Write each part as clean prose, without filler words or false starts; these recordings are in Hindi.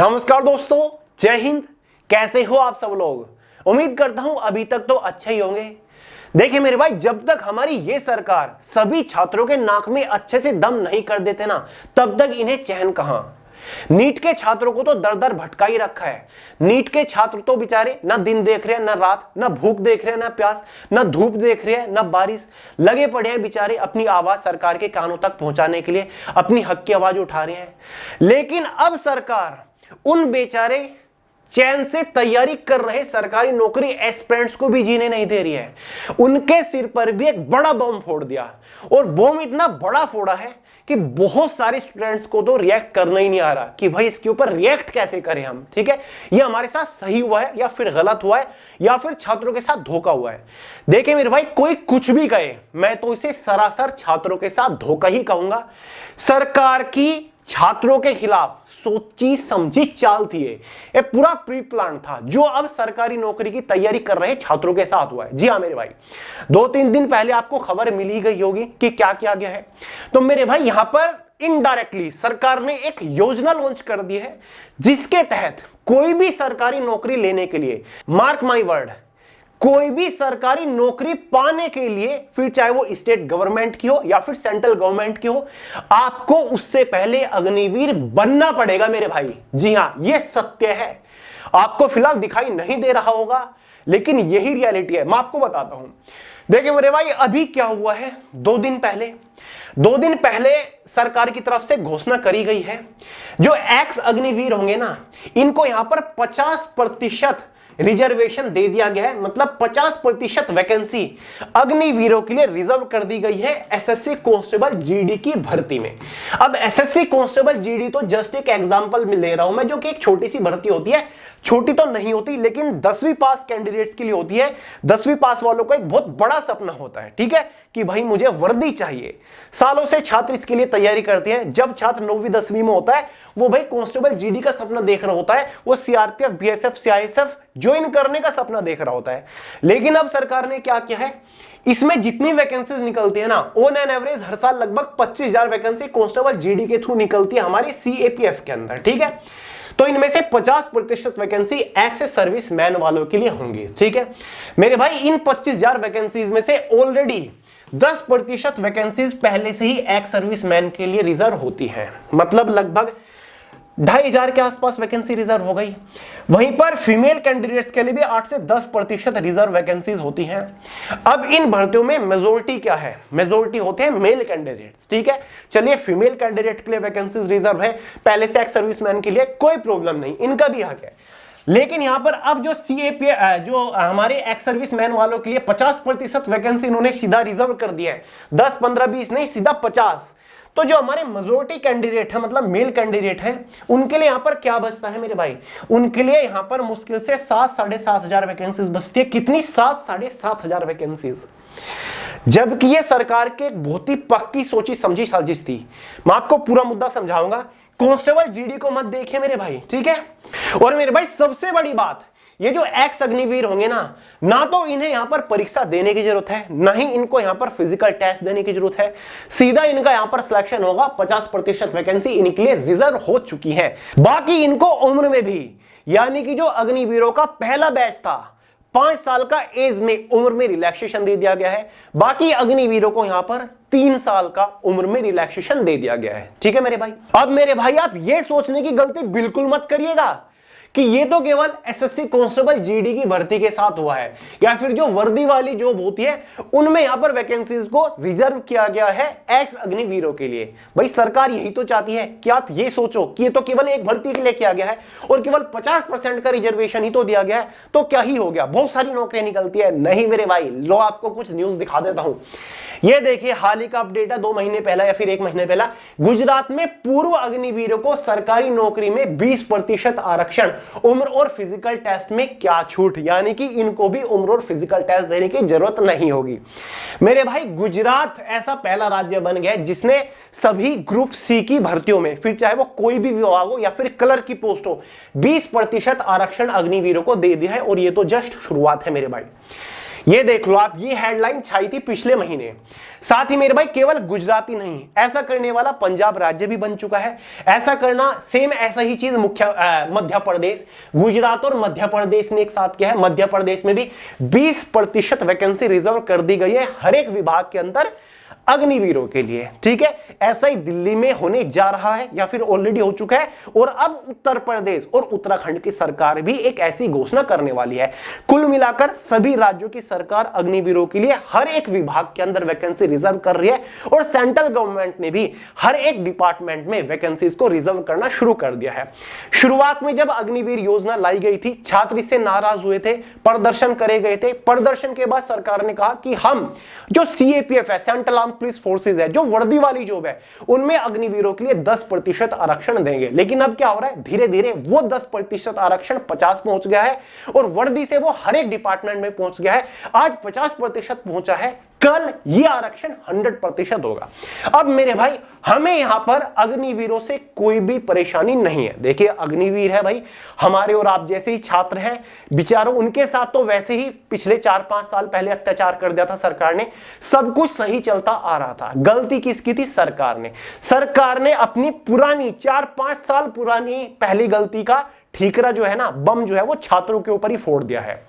नमस्कार दोस्तों, जय हिंद। कैसे हो आप सब लोग? उम्मीद करता हूं अभी तक तो अच्छे ही होंगे। देखिए मेरे भाई, जब तक हमारी ये सरकार सभी छात्रों के नाक में अच्छे से दम नहीं कर देते ना, तब तक इन्हें चैन कहां। नीट के छात्रों को तो दर दर भटका ही रखा है। नीट के छात्र तो बेचारे ना दिन देख रहे हैं ना रात, ना भूख देख रहे हैं ना प्यास, ना धूप देख रहे हैं ना बारिश, लगे पड़े हैं बेचारे अपनी आवाज सरकार के कानों तक पहुंचाने के लिए, अपनी हक की आवाज उठा रहे हैं। लेकिन अब सरकार उन बेचारे चैन से तैयारी कर रहे सरकारी नौकरी एस्पिरेंट्स को भी जीने नहीं दे रही है। उनके सिर पर भी एक बड़ा बम फोड़ दिया, और बम इतना बड़ा फोड़ा है कि बहुत सारे स्टूडेंट्स को तो रिएक्ट करना ही नहीं आ रहा कि भाई इसके ऊपर रिएक्ट कैसे करें हम। ठीक है, ये हमारे साथ सही हुआ है या फिर गलत हुआ है या फिर छात्रों के साथ धोखा हुआ है। देखिए मेरे भाई, कोई कुछ भी कहे, मैं तो इसे सरासर छात्रों के साथ धोखा ही कहूंगा। सरकार की छात्रों के खिलाफ सोची समझी चाल थी, ये पूरा प्री प्लान था जो अब सरकारी नौकरी की तैयारी कर रहे छात्रों के साथ हुआ है। जी हाँ मेरे भाई, 2-3 दिन पहले आपको खबर मिल ही गई होगी कि क्या किया गया है। तो मेरे भाई, यहां पर इनडायरेक्टली सरकार ने एक योजना लॉन्च कर दी है, जिसके तहत कोई भी सरकारी नौकरी लेने के लिए, मार्क माई वर्ड, कोई भी सरकारी नौकरी पाने के लिए, फिर चाहे वो स्टेट गवर्नमेंट की हो या फिर सेंट्रल गवर्नमेंट की हो, आपको उससे पहले अग्निवीर बनना पड़ेगा मेरे भाई। जी हां, ये सत्य है। आपको फिलहाल दिखाई नहीं दे रहा होगा, लेकिन यही रियलिटी है। मैं आपको बताता हूं। देखिए मेरे भाई, अभी क्या हुआ है, 2 दिन पहले सरकार की तरफ से घोषणा करी गई है, जो एक्स अग्निवीर होंगे ना, इनको यहां पर 50% रिजर्वेशन दे दिया गया है। मतलब 50% वैकेंसी अग्निवीरों के लिए रिजर्व कर दी गई है एसएससी कांस्टेबल जीडी की भर्ती में। अब एसएससी कांस्टेबल जीडी तो जस्ट एक एग्जांपल में ले रहा हूं मैं, जो कि एक छोटी सी भर्ती होती है। छोटी तो नहीं होती, लेकिन 10वीं पास कैंडिडेट्स के लिए होती है। 10वीं पास वालों को एक बहुत बड़ा सपना होता है, ठीक है, कि भाई मुझे वर्दी चाहिए। सालों से छात्र इसके लिए तैयारी करते हैं। जब छात्र 9वीं 10वीं में होता है, वो भाई कांस्टेबल जीडी का सपना देख रहा होता है, वो सीआरपीएफ, बीएसएफ, सीआईएसएफ ज्वाइन करने का सपना देख रहा होता है। लेकिन अब सरकार ने क्या किया है, इसमें जितनी वैकेंसीज निकलती है ना, ऑन एन एवरेज हर साल लगभग 25,000 वैकेंसी कांस्टेबल जीडी के थ्रू निकलती है हमारी सीएपीएफ के अंदर। ठीक है, तो इनमें से 50% वैकेंसी एक्स सर्विस मैन वालों के लिए होंगी। ठीक है मेरे भाई, इन 25,000 वैकेंसीज में से ऑलरेडी 10% वैकेंसीज पहले से ही एक्स सर्विस मैन के लिए रिजर्व होती है। मतलब लगभग 2,500 के आसपास वैकेंसी रिजर्व हो गई। वहीं पर फीमेल कैंडिडेट्स के लिए भी 8 से 10% रिजर्व वैकेंसीज होती हैं। अब इन भर्तियों में मेजोरिटी क्या है, मेजोरिटी होते हैं मेल कैंडिडेट्स। ठीक है, चलिए फीमेल कैंडिडेट के लिए वैकेंसीज रिजर्व है, पहले से एक्स सर्विसमैन के लिए कोई प्रॉब्लम नहीं, इनका भी हक है। लेकिन यहां पर अब जो सीएपी, जो हमारे एक्स सर्विसमैन वालों के लिए 50% वैकेंसी इन्होंने सीधा रिजर्व कर दिया है। 10, 15, 20 नहीं, सीधा 50। तो जो हमारे मेजॉरिटी कैंडिडेट है, मतलब मेल कैंडिडेट है, उनके लिए यहां पर क्या बचता है मेरे भाई, उनके लिए यहां पर मुश्किल से 7-7,500 वैकेंसीज बचती है। कितनी? 7-7,500 वैकेंसीज। जबकि ये सरकार के बहुत ही पक्की सोची समझी साजिश थी। मैं आपको पूरा मुद्दा समझाऊंगा। कांस्टेबल जीडी को मत देखिए मेरे भाई, ठीक है। और मेरे भाई, सबसे बड़ी बात, ये जो एक्स अग्निवीर होंगे ना तो इन्हें यहां पर परीक्षा देने की जरूरत है, ना ही इनको यहां पर फिजिकल टेस्ट देने की जरूरत है। सीधा इनका यहां पर सिलेक्शन होगा। 50% वैकेंसी इनके लिए रिजर्व हो चुकी है। बाकी इनको उम्र में भी, यानी कि जो अग्निवीरों का पहला बैच था, 5 साल का एज में उम्र में रिलैक्सेशन दे दिया गया है। बाकी अग्निवीरों को यहां पर 3 साल का उम्र में रिलैक्सेशन दे दिया गया है। ठीक है मेरे भाई। अब मेरे भाई, आप ये सोचने की गलती बिल्कुल मत करिएगा कि ये तो केवल एसएससी कांस्टेबल जीडी की भर्ती के साथ हुआ है, या फिर जो वर्दी वाली जॉब होती है उनमें यहां पर वैकेंसीज को रिजर्व किया गया है एक्स अग्निवीरों के लिए। भाई सरकार यही तो चाहती है कि आप ये सोचो कि ये तो केवल एक भर्ती के लिए किया गया है और केवल 50% का रिजर्वेशन ही तो दिया गया है, तो क्या ही हो गया, बहुत सारी नौकरियां निकलती है। नहीं मेरे भाई, लो आपको कुछ न्यूज दिखा देता हूं। ये देखिए, हाल ही का अपडेट है, 2 महीने पहला या फिर 1 महीने पहला। गुजरात में पूर्व अग्निवीरों को सरकारी नौकरी में 20% आरक्षण। उम्र और फिजिकल टेस्ट में क्या छूट, यानी कि इनको भी उम्र और फिजिकल टेस्ट देने की जरूरत नहीं होगी। मेरे भाई, गुजरात ऐसा पहला राज्य बन गया जिसने सभी ग्रुप सी की भर्तियों में, फिर चाहे वो कोई भी विभाग हो या फिर कलर की पोस्ट हो, 20% आरक्षण अग्निवीरों को दे दिया है। और ये तो जस्ट शुरुआत है मेरे भाई। ये देख लो आप, ये हेडलाइन छाई थी पिछले महीने। साथ ही मेरे भाई केवल गुजराती नहीं, ऐसा करने वाला पंजाब राज्य भी बन चुका है। ऐसा करना सेम ऐसा ही चीज मध्य प्रदेश, गुजरात और मध्य प्रदेश ने एक साथ किया है। मध्य प्रदेश में भी 20% वैकेंसी रिजर्व कर दी गई है हर एक विभाग के अंदर अग्निवीरों के लिए, ठीक है। ऐसा ही दिल्ली में होने जा रहा है या फिर ऑलरेडी हो चुका है। और अब उत्तर प्रदेश और उत्तराखंड की सरकार भी एक ऐसी घोषणा करने वाली है। कुल मिलाकर सभी राज्यों की सरकार अग्निवीरों के लिए हर एक विभाग के अंदर वैकेंसी रिजर्व कर रही है। और सेंट्रल गवर्नमेंट ने भी हर एक डिपार्टमेंट में वैकेंसीज को रिजर्व करना शुरू कर दिया है। शुरुआत में जब अग्निवीर योजना लाई गई थी, छात्र इससे नाराज हुए थे, प्रदर्शन करे गए थे। प्रदर्शन के बाद सरकार ने कहा कि हम जो सीएपीएफ है, सेंट्रल पुलिस फोर्सेज है, जो वर्दी वाली जॉब है, उनमें अग्निवीरों के लिए 10% आरक्षण देंगे। लेकिन अब क्या हो रहा है, धीरे धीरे वो 10% आरक्षण 50 पहुंच गया है और वर्दी से वो हर एक डिपार्टमेंट में पहुंच गया है। आज 50% पहुंचा है, कल ये आरक्षण 100% होगा। अब मेरे भाई, हमें यहां पर अग्निवीरों से कोई भी परेशानी नहीं है। देखिए, अग्निवीर है भाई, हमारे और आप जैसे ही छात्र हैं, बेचारों उनके साथ तो वैसे ही पिछले 4-5 साल पहले अत्याचार कर दिया था सरकार ने। सब कुछ सही चलता आ रहा था। गलती किसकी थी? सरकार ने अपनी पुरानी 4-5 साल पुरानी पहली गलती का ठीकरा जो है ना, बम जो है वो छात्रों के ऊपर ही फोड़ दिया है।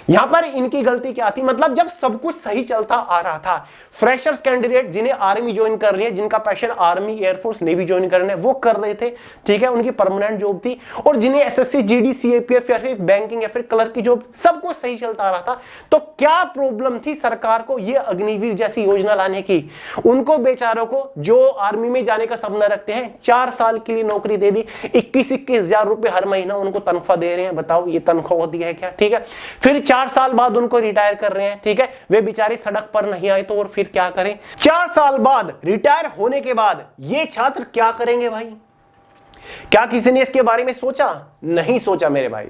यहां पर इनकी गलती क्या थी? मतलब जब सब कुछ सही चलता आ रहा था, फ्रेशर्स कैंडिडेट जिन्हें आर्मी ज्वाइन कर रही है, जिनका passion army, air force, navy join करने, वो कर रहे थे, ठीक है, उनकी परमानेंट जॉब थी। और जिन्हें एसएससी, जीडी, सीएपीएफ या फिर बैंकिंग या फिर क्लर्क की जॉब, सब कुछ सही चलता आ रहा था। तो क्या प्रॉब्लम थी सरकार को ये अग्निवीर जैसी योजना लाने की? उनको बेचारों को जो आर्मी में जाने का सपना रखते हैं, 4 साल के लिए नौकरी दे दी, 21-21 हजार रुपए हर महीना उनको तनख्वाह दे रहे हैं। बताओ, ये तनख्वाह होती है क्या? ठीक है। फिर 4 साल बाद उनको रिटायर कर रहे हैं, ठीक है। वे बेचारे सड़क पर नहीं आए तो और फिर क्या करें? 4 साल बाद रिटायर होने के बाद ये छात्र क्या करेंगे भाई? क्या किसी ने इसके बारे में सोचा? नहीं सोचा मेरे भाई।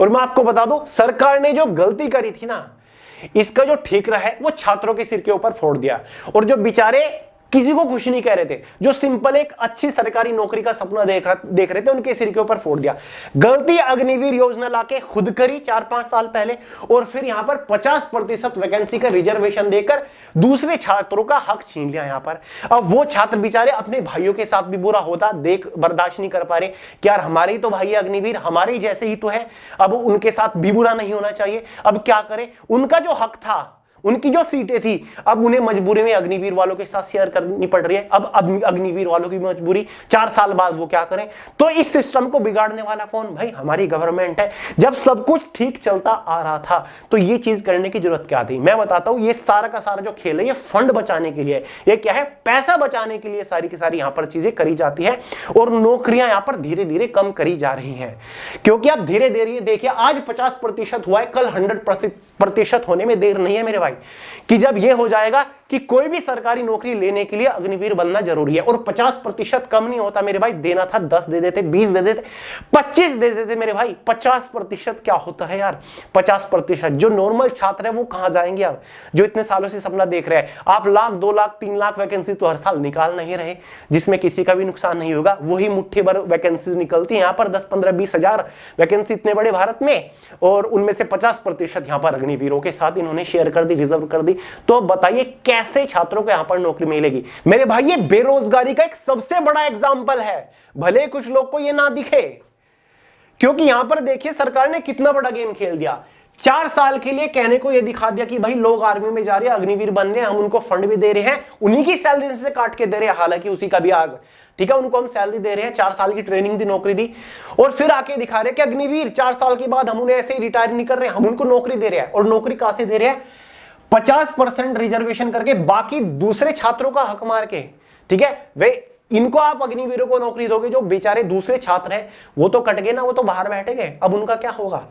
और मैं आपको बता दूं, सरकार ने जो गलती करी थी ना, इसका जो ठीकरा है वो छात्रों के सिर के ऊपर फोड़ दिया। और जो बेचारे किसी को खुश नहीं कह रहे थे, जो सिंपल एक अच्छी सरकारी नौकरी का सपना देख रहे थे, उनके सिर के ऊपर फोड़ दिया। गलती अग्निवीर योजना लाके खुद करी 4-5 साल पहले, और फिर यहां पर 50% वैकेंसी का रिजर्वेशन देकर दूसरे छात्रों का हक छीन लिया यहां पर। अब वो छात्र बेचारे अपने भाइयों के साथ भी बुरा होता देख बर्दाश्त नहीं कर पा रहे कि यार हमारे ही तो भाई अग्निवीर, हमारे जैसे ही तो है, अब उनके साथ भी बुरा नहीं होना चाहिए। अब क्या करें? उनका जो हक था, उनकी जो सीटें थी, अब उन्हें मजबूरी में अग्निवीर वालों के साथ शेयर करनी पड़ रही है। अब अग्निवीर वालों की मजबूरी, 4 साल बाद वो क्या करें? तो इस सिस्टम को बिगाड़ने वाला कौन? भाई हमारी गवर्नमेंट है। जब सब कुछ ठीक चलता आ रहा था तो ये चीज करने की जरूरत क्या थी? मैं बताता हूं, ये सारा का सारा जो खेल है, ये फंड बचाने के लिए, ये क्या है, पैसा बचाने के लिए सारी की सारी यहां पर चीजें करी जाती है। और नौकरियां यहां पर धीरे धीरे कम करी जा रही हैं, क्योंकि अब धीरे धीरे देखिए, आज 50% हुआ है, कल 100% होने में देर नहीं है मेरे भाई। कि जब यह हो जाएगा कि कोई भी सरकारी नौकरी लेने के लिए अग्निवीर बनना जरूरी है। और 50% कम नहीं होता मेरे भाई, देना था 10 दे देते, 20 दे देते, 25 दे देते मेरे भाई। 50% क्या होता है यार? 50% जो नॉर्मल छात्र है वो कहां जाएंगे? अब जो इतने सालों से सपना देख रहे हैं, आप 1 लाख, 2 लाख, 3 लाख वैकेंसी तो हर साल निकाल नहीं रहे, जिसमें किसी का भी नुकसान नहीं होगा। वही मुट्ठी भर वैकेंसी निकलती है यहां पर, 10, 15, 20 हजार वैकेंसी इतने बड़े भारत में, और उनमें से 50% यहां पर अग्निवीरों के साथ इन्होंने शेयर कर दी, रिजर्व कर दी। तो बताइए कैसे छात्रों को यहां पर नौकरी मिलेगी? मेरे भाई, ये बेरोजगारी का एक सबसे बड़ा एग्जाम्पल है, भले कुछ लोग को ये ना दिखे। क्योंकि यहां पर देखिए सरकार ने कितना बड़ा गेम खेल दिया। 4 साल के लिए कहने को यह दिखा दिया कि भाई लोग आर्मी में जा रहे हैं, अग्निवीर बन रहे हैं, हम उनको फंड भी दे रहे हैं, उन्हीं की सैलरी से काट के दे रहे हैं, हालांकि उसी का भी आज, ठीक है, उनको हम सैलरी दे रहे हैं, 4 साल की ट्रेनिंग दी, नौकरी दी, और फिर आके दिखा रहे हैं कि अग्निवीर 4 साल के बाद हम उन्हें ऐसे ही रिटायर नहीं कर रहे हैं, हम उनको नौकरी दे रहे हैं। और नौकरी कहां से दे रहे हैं? 50% रिजर्वेशन करके, बाकी दूसरे छात्रों का हक मार के, ठीक है। वे इनको आप अग्निवीरों को नौकरी दोगे, जो बेचारे दूसरे छात्र हैं वो तो कट गए ना, वो तो बाहर बैठे गए। अब उनका क्या होगा?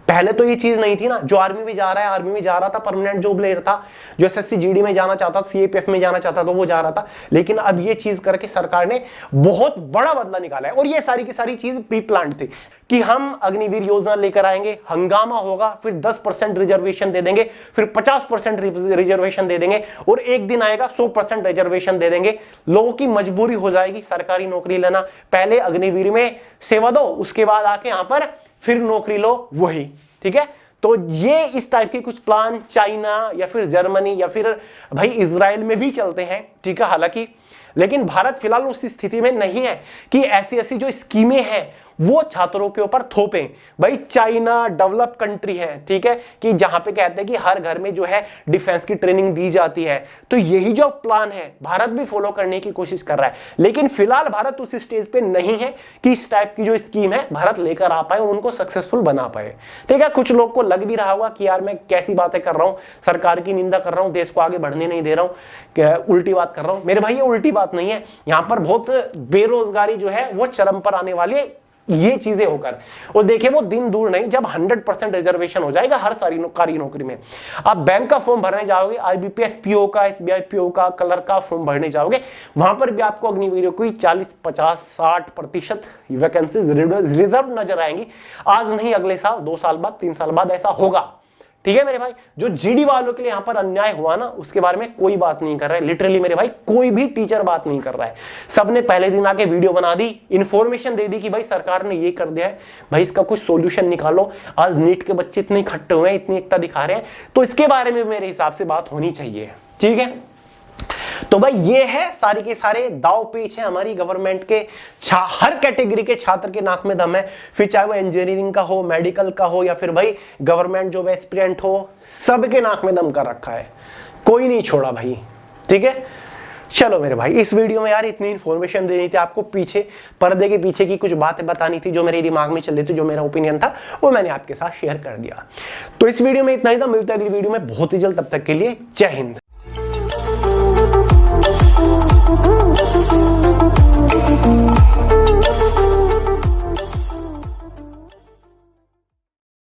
पहले तो ये चीज नहीं थी ना। जो आर्मी में जा रहा है, आर्मी में जा रहा था, परमानेंट जॉब ले रहा था, जो एसएससी जीडी में जाना चाहता, सीएपीएफ में जाना चाहता, तो वो जा रहा था। लेकिन अब ये चीज करके सरकार ने बहुत बड़ा बदला निकाला है। और ये सारी की सारी चीज प्री प्लान्ड थी कि हम अग्निवीर योजना लेकर आएंगे, हंगामा होगा, फिर 10% रिजर्वेशन दे देंगे, फिर 50% रिजर्वेशन दे देंगे, और एक दिन आएगा 100% रिजर्वेशन दे देंगे। लोगों की मजबूरी हो जाएगी सरकारी नौकरी लेना। पहले अग्निवीर में सेवा दो, उसके बाद आके यहां पर फिर नौकरी लो, वही, ठीक है। तो ये इस टाइप के कुछ प्लान चाइना या फिर जर्मनी या फिर भाई इजराइल में भी चलते हैं, ठीक है। हालांकि लेकिन भारत फिलहाल उस स्थिति में नहीं है कि ऐसी ऐसी जो स्कीमें हैं वो छात्रों के ऊपर थोपें। भाई चाइना डेवलप कंट्री है, ठीक है, कि जहां पे कहते हैं कि हर घर में जो है डिफेंस की ट्रेनिंग दी जाती है। तो यही जो प्लान है भारत भी फॉलो करने की कोशिश कर रहा है, लेकिन फिलहाल भारत उस स्टेज पे नहीं है कि इस टाइप की जो स्कीम है भारत लेकर आ पाए और उनको सक्सेसफुल बना पाए, ठीक है। कुछ लोग को लग भी रहा होगा कि यार मैं कैसी बातें कर रहा हूं, सरकार की निंदा कर रहा हूं, देश को आगे बढ़ने नहीं दे रहा हूं, उल्टी बात कर रहा हूं। मेरे भाई ये उल्टी बात नहीं है, यहां पर बहुत बेरोजगारी जो है वो चरम पर आने वाली है ये चीजें होकर। और देखिए वो दिन दूर नहीं जब 100% रिजर्वेशन हो जाएगा हर सरकारी नौकरी में। आप बैंक का फॉर्म भरने जाओगे, आईबीपीएस पीओ का, एसबीआई पीओ का, कलर का फॉर्म भरने जाओगे, वहां पर भी आपको अग्निवीर की 40, 50, 60% वैकेंसीज रिजर्व नजर आएंगी। आज नहीं अगले साल, 2 साल बाद, 3 साल बाद ऐसा होगा, ठीक है मेरे भाई। जो जीडी वालों के लिए यहां पर अन्याय हुआ ना उसके बारे में कोई बात नहीं कर रहा है, लिटरली मेरे भाई कोई भी टीचर बात नहीं कर रहा है। सबने पहले दिन आके वीडियो बना दी, इंफॉर्मेशन दे दी कि भाई सरकार ने ये कर दिया है, भाई इसका कुछ सॉल्यूशन निकालो। आज नीट के बच्चे इतने इकट्ठे हुए हैं, इतनी एकता दिखा रहे हैं, तो इसके बारे में मेरे हिसाब से बात होनी चाहिए, ठीक है। तो भाई ये है सारी के सारे दाव पेच है हमारी गवर्नमेंट के, हर कैटेगरी के छात्र के नाक में दम है, फिर चाहे वो इंजीनियरिंग का हो, मेडिकल का हो या फिर भाई गवर्नमेंट जो एस्पिरेंट हो, सबके नाक में दम कर रखा है, कोई नहीं छोड़ा भाई, ठीक है। चलो मेरे भाई इस वीडियो में यार इतनी इन्फॉर्मेशन देनी थी आपको, पीछे पर्दे के पीछे की कुछ बातें बतानी थी जो मेरे दिमाग में चल रही थी, जो मेरा ओपिनियन था वो मैंने आपके साथ शेयर कर दिया। तो इस वीडियो में इतना ही था, मिलता है अगली वीडियो में बहुत ही जल्द, तब तक के लिए जय हिंद।